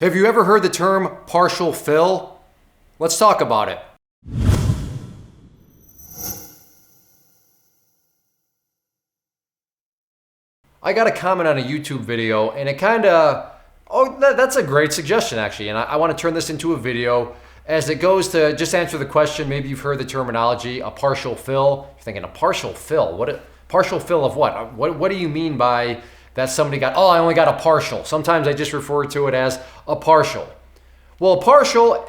Have you ever heard the term partial fill? Let's talk about it. I got a comment on a YouTube video and it that's a great suggestion actually. And I want to turn this into a video as it goes to just answer the question. Maybe you've heard the terminology, a partial fill. You're thinking a partial fill, partial fill of what? What do you mean by that somebody got, I only got a partial. Sometimes I just refer to it as a partial. Well, a partial,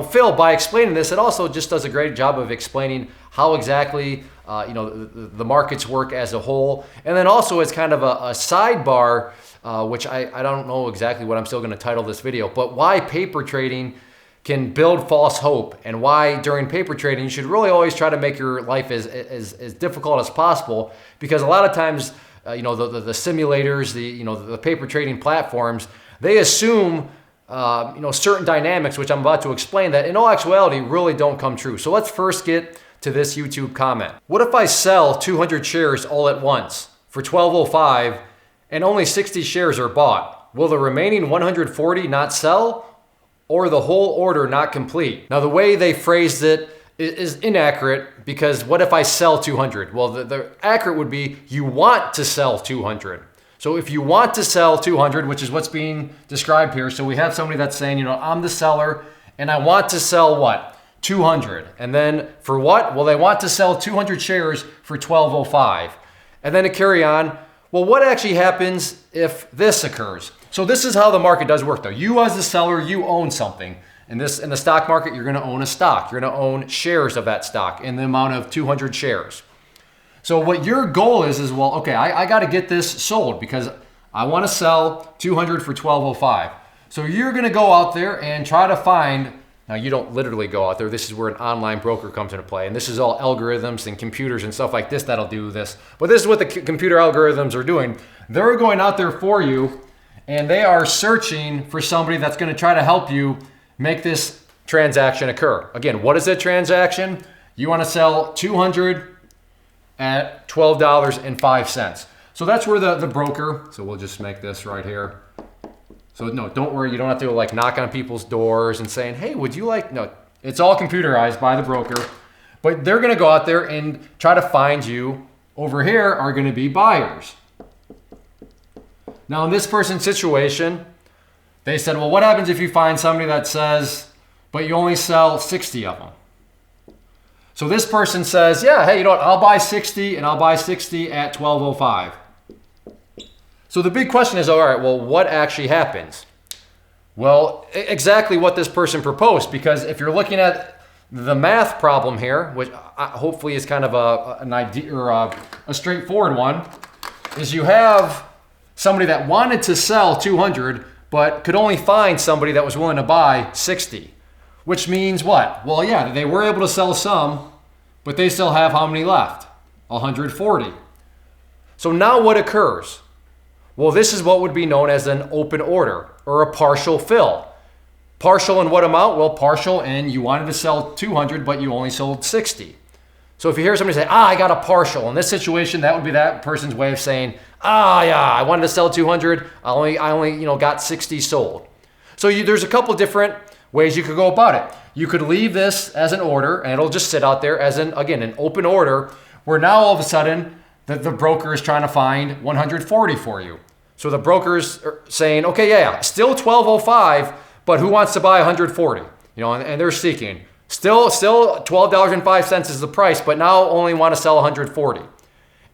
fill, by explaining this, it also just does a great job of explaining how exactly, the markets work as a whole. And then also it's kind of a sidebar, which I don't know exactly what I'm still going to title this video, but why paper trading can build false hope and why during paper trading you should really always try to make your life as difficult as possible, because a lot of times the simulators, the paper trading platforms, they assume certain dynamics, which I'm about to explain, that in all actuality really don't come true. So let's first get to this YouTube comment. What if I sell 200 shares all at once for $12.05 and only 60 shares are bought? Will the remaining 140 not sell, or the whole order not complete? Now the way they phrased it is inaccurate, because what if I sell 200? Well, the accurate would be you want to sell 200. So if you want to sell 200, which is what's being described here, so we have somebody that's saying, I'm the seller and I want to sell what? 200. And then for what? Well, they want to sell 200 shares for $12.05. And then to carry on, well, what actually happens if this occurs? So this is how the market does work though. You as the seller, you own something. In the stock market, you're going to own a stock. You're going to own shares of that stock in the amount of 200 shares. So what your goal is well, okay, I got to get this sold because I want to sell 200 for $12.05. So you're going to go out there and try to find, now you don't literally go out there. This is where an online broker comes into play. And this is all algorithms and computers and stuff like this that'll do this. But this is what the computer algorithms are doing. They're going out there for you and they are searching for somebody that's going to try to help you make this transaction occur. Again, what is a transaction? You want to sell 200 at $12.05. So that's where the broker, so we'll just make this right here. So no, don't worry, you don't have to knock on people's doors and saying, hey, would you no, it's all computerized by the broker. But they're gonna go out there and try to find you. Over here are gonna be buyers. Now in this person's situation, they said, well, what happens if you find somebody that says, but you only sell 60 of them? So this person says, yeah, hey, I'll buy 60 and I'll buy 60 at $12.05. So the big question is, all right, well, what actually happens? Well, exactly what this person proposed, because if you're looking at the math problem here, which hopefully is kind of an idea or a straightforward one, is you have somebody that wanted to sell 200, but could only find somebody that was willing to buy 60. Which means what? Well, yeah, they were able to sell some, but they still have how many left? 140. So now what occurs? Well, this is what would be known as an open order or a partial fill. Partial in what amount? Well, partial in you wanted to sell 200, but you only sold 60. So if you hear somebody say, I got a partial, in this situation, that would be that person's way of saying, yeah, I wanted to sell 200, I only got 60 sold. So there's a couple different ways you could go about it. You could leave this as an order and it'll just sit out there as an open order, where now all of a sudden the broker is trying to find 140 for you. So the broker's saying, okay, yeah, still $12.05, but who wants to buy 140? And they're seeking. Still $12.05 is the price, but now only want to sell 140.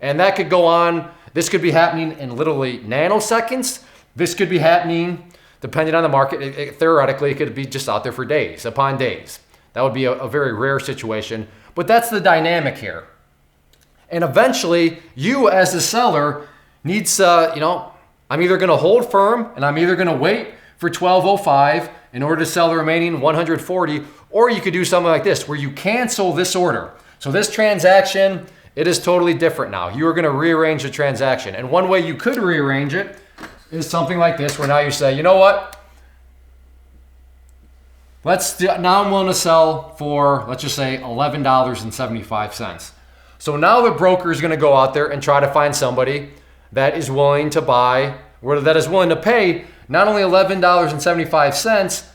And that could go on. This could be happening in literally nanoseconds. This could be happening, depending on the market, theoretically, it could be just out there for days upon days. That would be a very rare situation, but that's the dynamic here. And eventually, you as the seller needs, I'm either gonna hold firm and I'm either gonna wait for $12.05 in order to sell the remaining 140, or you could do something like this, where you cancel this order. So this transaction, it is totally different now. You are gonna rearrange the transaction. And one way you could rearrange it is something like this, where now you say, you know what? Now I'm willing to sell for, let's just say $11.75. So now the broker is going to go out there and try to find somebody that is willing to buy, or that is willing to pay not only $11.75,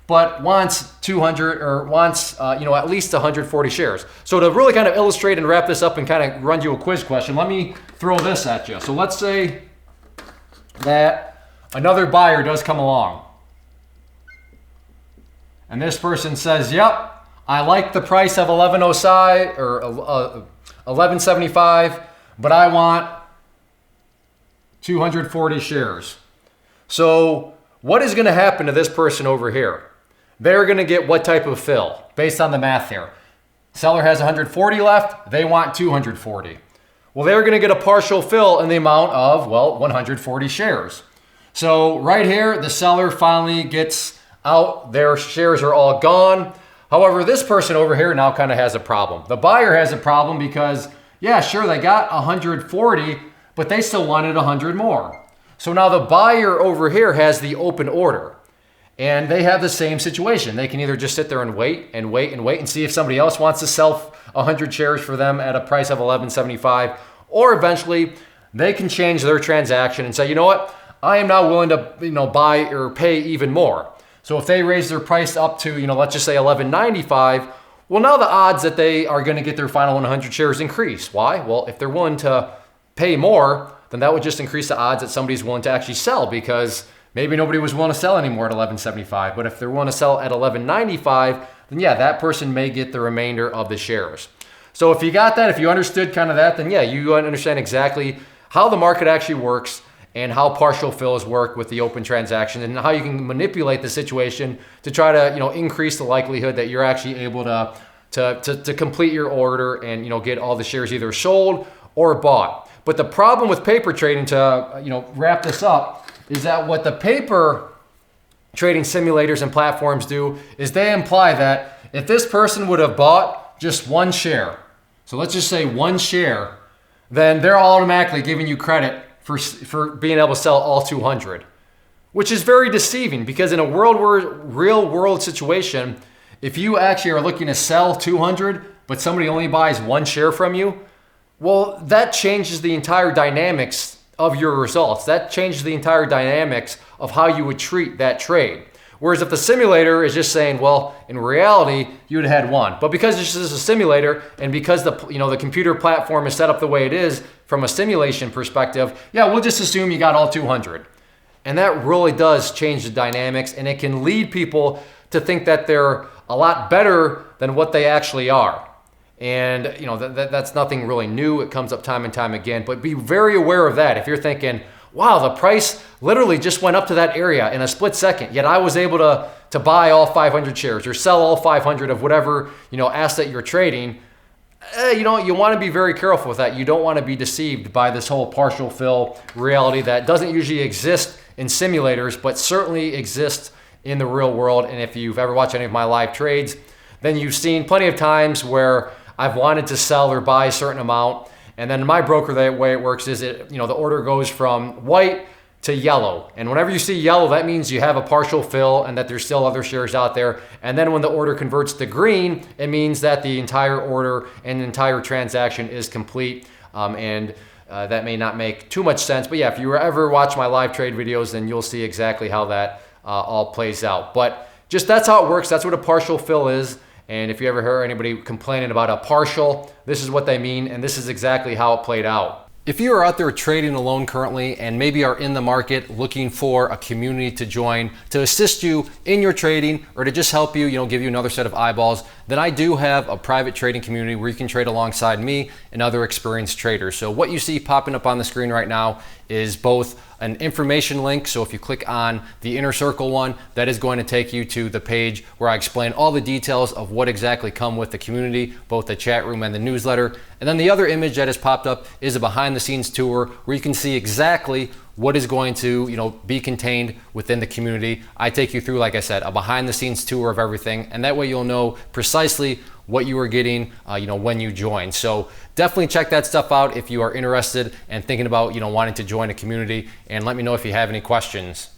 but wants 200 or wants at least 140 shares. So to really kind of illustrate and wrap this up and kind of run you a quiz question, let me throw this at you. So let's say that another buyer does come along, and this person says, "Yep, I like the price of 11.05 or 11.75, but I want 240 shares." So what is going to happen to this person over here? They're going to get what type of fill based on the math here? Seller has 140 left. They want 240. Well, they're going to get a partial fill in the amount of, 140 shares. So right here, the seller finally gets out. Their shares are all gone. However, this person over here now kind of has a problem. The buyer has a problem because, yeah, sure, they got 140, but they still wanted 100 more. So now the buyer over here has the open order. And they have the same situation. They can either just sit there and wait and see if somebody else wants to sell 100 shares for them at a price of $11.75, or eventually they can change their transaction and say, you know what, I am now willing to buy or pay even more. So if they raise their price up to, let's just say $11.95, well, now the odds that they are going to get their final 100 shares increase. Why? Well, if they're willing to pay more, then that would just increase the odds that somebody's willing to actually sell, because maybe nobody was willing to sell anymore at $11.75, but if they're willing to sell at $11.95, then yeah, that person may get the remainder of the shares. So if you got that, if you understood kind of that, then yeah, you understand exactly how the market actually works and how partial fills work with the open transaction, and how you can manipulate the situation to try to increase the likelihood that you're actually able to complete your order and get all the shares either sold or bought. But the problem with paper trading, to wrap this up, is that what the paper trading simulators and platforms do is they imply that if this person would have bought just one share, so let's just say one share, then they're automatically giving you credit for being able to sell all 200, which is very deceiving, because in a real world situation, if you actually are looking to sell 200, but somebody only buys one share from you, well, that changes the entire dynamics of your results. That changes the entire dynamics of how you would treat that trade. Whereas if the simulator is just saying, well, in reality, you would have had one. But because this is a simulator, and because the computer platform is set up the way it is from a simulation perspective, yeah, we'll just assume you got all 200. And that really does change the dynamics, and it can lead people to think that they're a lot better than what they actually are. And that's nothing really new. It comes up time and time again, but be very aware of that. If you're thinking, wow, the price literally just went up to that area in a split second, yet I was able to buy all 500 shares or sell all 500 of whatever asset you're trading, you want to be very careful with that. You don't want to be deceived by this whole partial fill reality that doesn't usually exist in simulators, but certainly exists in the real world. And if you've ever watched any of my live trades, then you've seen plenty of times where I've wanted to sell or buy a certain amount, and then in my broker, the way it works is the order goes from white to yellow. And whenever you see yellow, that means you have a partial fill and that there's still other shares out there. And then when the order converts to green, it means that the entire order and the entire transaction is complete. That may not make too much sense, but yeah, if you ever watch my live trade videos, then you'll see exactly how that all plays out. But just that's how it works. That's what a partial fill is. And if you ever hear anybody complaining about a partial, this is what they mean, and this is exactly how it played out. If you are out there trading alone currently and maybe are in the market looking for a community to join to assist you in your trading or to just help you, give you another set of eyeballs, then I do have a private trading community where you can trade alongside me and other experienced traders. So what you see popping up on the screen right now is both an information link. So if you click on the inner circle one, that is going to take you to the page where I explain all the details of what exactly come with the community, both the chat room and the newsletter. And then the other image that has popped up is a behind the scenes tour where you can see exactly what is going to be contained within the community. I take you through, like I said, a behind the scenes tour of everything, and that way you'll know precisely what you are getting when you join. So definitely check that stuff out if you are interested and thinking about wanting to join a community, and let me know if you have any questions.